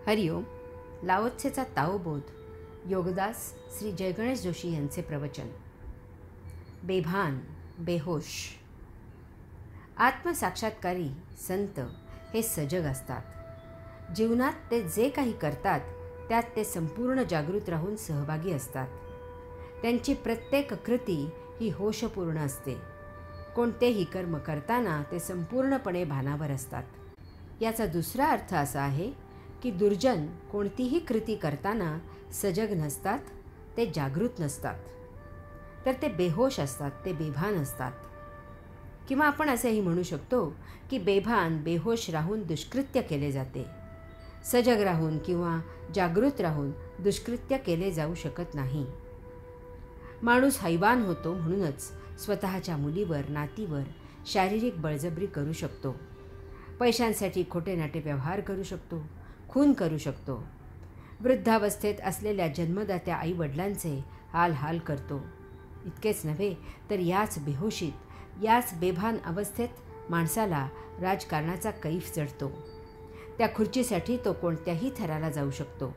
हरिओम. लाओत्सेचा ताओबोध. योगदास श्री जयगणेश जोशी यांचे प्रवचन. बेभान, बेहोश. आत्मसाक्षात्कारी संत हे सजग असतात. जीवनात ते जे काही करतात त्यात ते संपूर्ण जागृत राहून सहभागी असतात. त्यांची प्रत्येक कृती ही होशपूर्ण असते. कोणतेही कर्म करताना ते संपूर्णपणे भानावर असतात. याचा दुसरा अर्थ असा आहे की दुर्जन कोणतीही कृती करताना सजग नसतात, ते जागृत नसतात, तर ते बेहोश असतात, ते बेभान असतात. किंवा आपण असेही म्हणू शकतो की बेभान बेहोश राहून दुष्कृत्य केले जाते. सजग राहून किंवा जागृत राहून दुष्कृत्य केले जाऊ शकत नाही. माणूस हैवान होतो म्हणूनच स्वतःच्या मुलीवर, नातीवर शारीरिक बळजबरी करू शकतो. पैशांसाठी खोटे नाटे व्यवहार करू शकतो, खून करू शकतो. वृद्धावस्थेत असलेल्या जन्मदात्या आईवडिलांचे हाल करतो. इतकेच नव्हे तर याच बेहोशीत, याच बेभान अवस्थेत माणसाला राजकारणाचा कैफ चढतो. त्या खुर्चीसाठी तो कोणत्याही थराला जाऊ शकतो.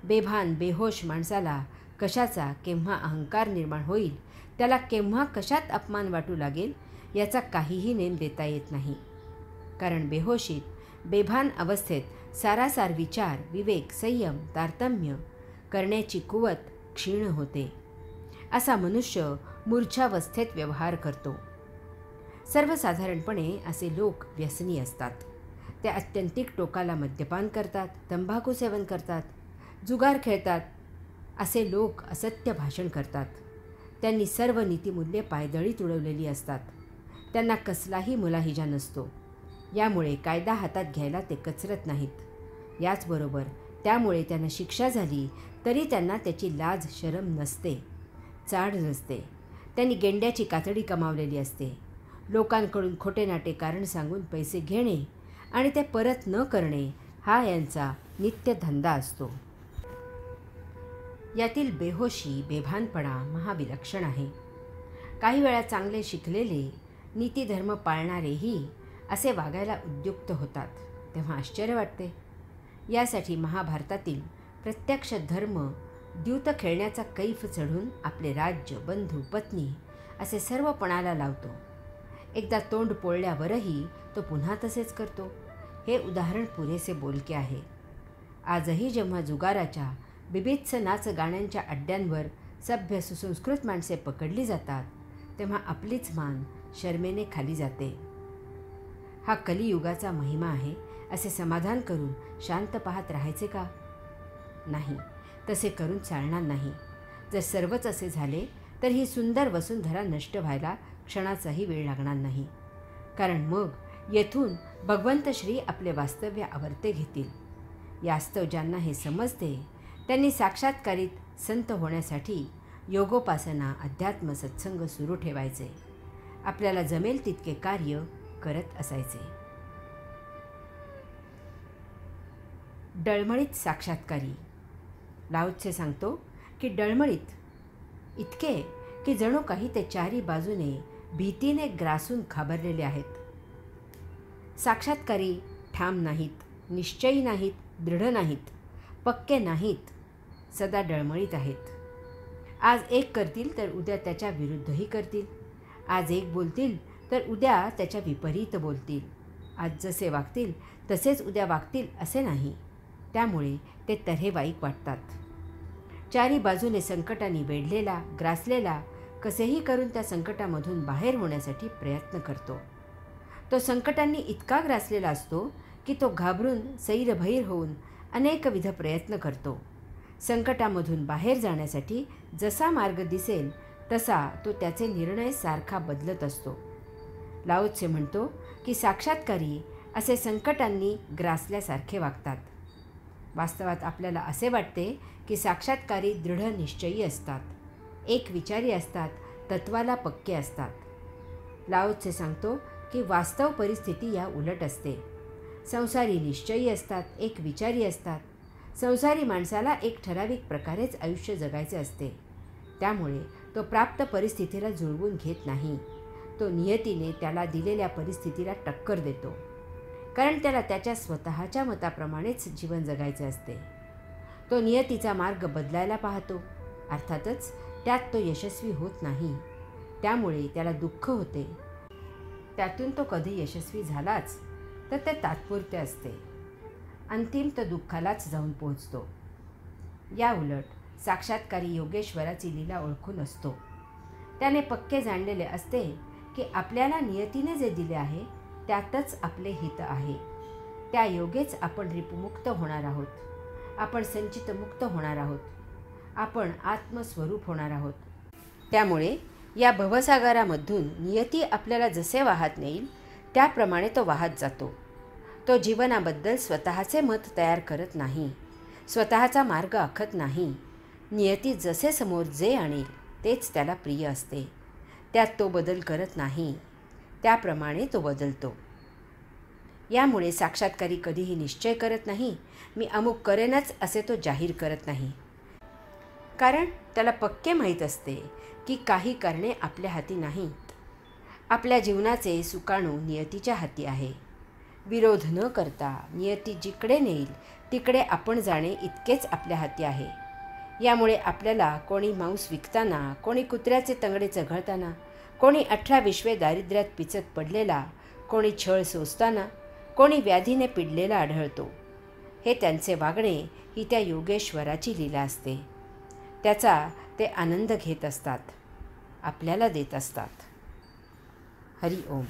बेभान बेहोश माणसाला कशाचा केव्हा अहंकार निर्माण होईल, त्याला केव्हा कशात अपमान वाटू लागेल याचा काहीही नेम देता येत नाही. कारण बेहोशीत, बेभान अवस्थेत सारासार विचार, विवेक, संयम, तारतम्य करण्याची कुवत क्षीण होते. असा मनुष्य मूर्छावस्थेत व्यवहार करतो. सर्वसाधारणपणे असे लोक व्यसनी असतात. ते आत्यंतिक टोकाला मद्यपान करतात, तंबाखू सेवन करतात, जुगार खेळतात. असे लोक असत्य भाषण करतात. त्यांनी सर्व नीतिमूल्ये पायदळीत उडवलेली असतात. त्यांना कसलाही मुलाहिजा नसतो. यामुळे कायदा हातात घ्यायला ते कचरत नाहीत. याचबरोबर त्यामुळे त्यांना शिक्षा झाली तरी त्यांना त्याची लाज शरम नसते, चाड नसते. त्यांनी गेंड्याची कातडी कमावलेली असते. लोकांकडून खोटे नाटे कारण सांगून पैसे घेणे आणि ते परत न करणे हा यांचा नित्य धंदा असतो. यातील बेहोशी, बेभानपणा महाविलक्षण आहे. काही वेळा चांगले शिकलेले, नीतिधर्म पाळणारेही असे वागायला उद्युक्त होतात. तेव्हा आश्चर्य वाटते. यासाठी महाभारतातील प्रत्यक्ष धर्म द्यूत खेळण्याचा कैफ चढून आपले राज्य, बंधू, पत्नी असे सर्व पणाला लावतो. एकदा तोंड पोळल्यावरही तो पुन्हा तसेच करतो. हे उदाहरण पुरेसे बोलके आहे. आजही जेव्हा जुगाराच्या, बिभत्स नाच गाण्यांच्या अड्ड्यांवर सभ्य सुसंस्कृत माणसे पकडली जातात, तेव्हा आपलीच मान शर्मेने खाली जाते. हा कलियुगाचा महिमा आहे असे समाधान करून शांत पाहत राहायचे का? नाही, तसे करून चालणार नाही. जर सर्वच असे झाले तर ही सुंदर वसुंधरा नष्ट व्हायला क्षणाचाही वेळ लागणार नाही. कारण मग येथून भगवंत श्री आपले वास्तव्य आवर्ते घेतील. यास्तव ज्यांना हे समजते त्यांनी साक्षात्कारित संत होण्यासाठी योगोपासना, अध्यात्म, सत्संग सुरू ठेवायचे. आपल्याला जमेल तितके कार्य करत असायचे. डळमळीत साक्षात्कारी. लाओत्से सांगतो की डळमळीत इतके की जणू काही ते चारी बाजूने भीतीने ग्रासून घाबरलेले आहेत. साक्षात्कारी ठाम नाहीत, निश्चयी नाहीत, दृढ नाहीत, पक्के नाहीत, सदा डळमळीत आहेत. आज एक करतील तर उद्या त्याच्या विरुद्धही करतील. आज एक बोलतील तर उद्या त्याच्या विपरीत बोलतील. आज जसे वागतील तसेच उद्या वागतील असे नाही. त्यामुळे ते तऱ्हेवाईक वाटतात. चारी बाजूने संकटांनी वेढलेला, ग्रासलेला कसेही करून त्या संकटामधून बाहेर होण्यासाठी प्रयत्न करतो. तो संकटांनी इतका ग्रासलेला असतो की तो घाबरून सैरभैर होऊन अनेकविध प्रयत्न करतो. संकटामधून बाहेर जाण्यासाठी जसा मार्ग दिसेल तसा तो त्याचे निर्णय सारखा बदलत असतो. लाओत्से म्हणतो की साक्षात्कारी असे संकटांनी ग्रासल्यासारखे वागतात. वास्तवात आपल्याला असे वाटते की साक्षात्कारी दृढ निश्चयी असतात, एक विचारी असतात, तत्वाला पक्के असतात. लाओत्से सांगतो की वास्तव परिस्थिती या उलट असते. संसारी निश्चयी असतात, एक विचारी असतात. संसारी माणसाला एक ठराविक प्रकारेच आयुष्य जगायचे असते. त्यामुळे तो प्राप्त परिस्थितीला जुळवून घेत नाही. तो नियतीने त्याला दिलेल्या परिस्थितीला टक्कर देतो. कारण त्याला त्याच्या स्वतःच्या मताप्रमाणेच जीवन जगायचे असते. तो नियतीचा मार्ग बदलायला पाहतो. अर्थातच त्यात तो यशस्वी होत नाही. त्यामुळे त्याला दुःख होते. त्यातून तो कधी यशस्वी झालाच तर ते तात्पुरते असते. अंतिम तो दुःखालाच जाऊन पोहोचतो. या उलट साक्षात्कारी योगेश्वराची लीला ओळखून असतो. त्याने पक्के जाणलेले असते की आपल्याला नियतीने जे दिले आहे त्यातच आपले हित आहे. त्या योगेच आपण रिपुमुक्त होणार आहोत. आपण संचितमुक्त होणार आहोत. आपण आत्मस्वरूप होणार आहोत. त्यामुळे या भवसागरामधून नियती आपल्याला जसे वाहत नेईल त्याप्रमाणे तो वाहत जातो. तो जीवनाबद्दल स्वतःचे मत तयार करत नाही. स्वतःचा मार्ग आखत नाही. नियती जसे समोर जे आणेल तेच त्याला प्रिय असते. त्यात तो बदल करत नाही. त्याप्रमाणे तो बदलतो. यामुळे साक्षात्कारी कधीही निश्चय करत नाही, मी अमुक करेनच असे तो जाहीर करत नाही. कारण त्याला पक्के माहीत असते की काही करणे आपल्या हाती नाहीत. आपल्या जीवनाचे सुकाणू नियतीच्या हाती आहे. विरोध न करता नियती जिकडे नेईल तिकडे आपण जाणे इतकेच आपल्या हाती आहे. यामुळे आपल्याला कोणी मांस विकताना, कोणी कुत्र्याचे तंगडे चघळताना, कोणी 18 विश्वे दारिद्र्यात पिचत पडलेला, कोणी छळ सोसताना, कोणी व्याधीने पिडलेला आढळतो. हे त्यांचे वागणे ही त्या योगेश्वराची लीला असते. त्याचा ते आनंद घेत असतात. आपल्याला देत असतात. हरी ओम.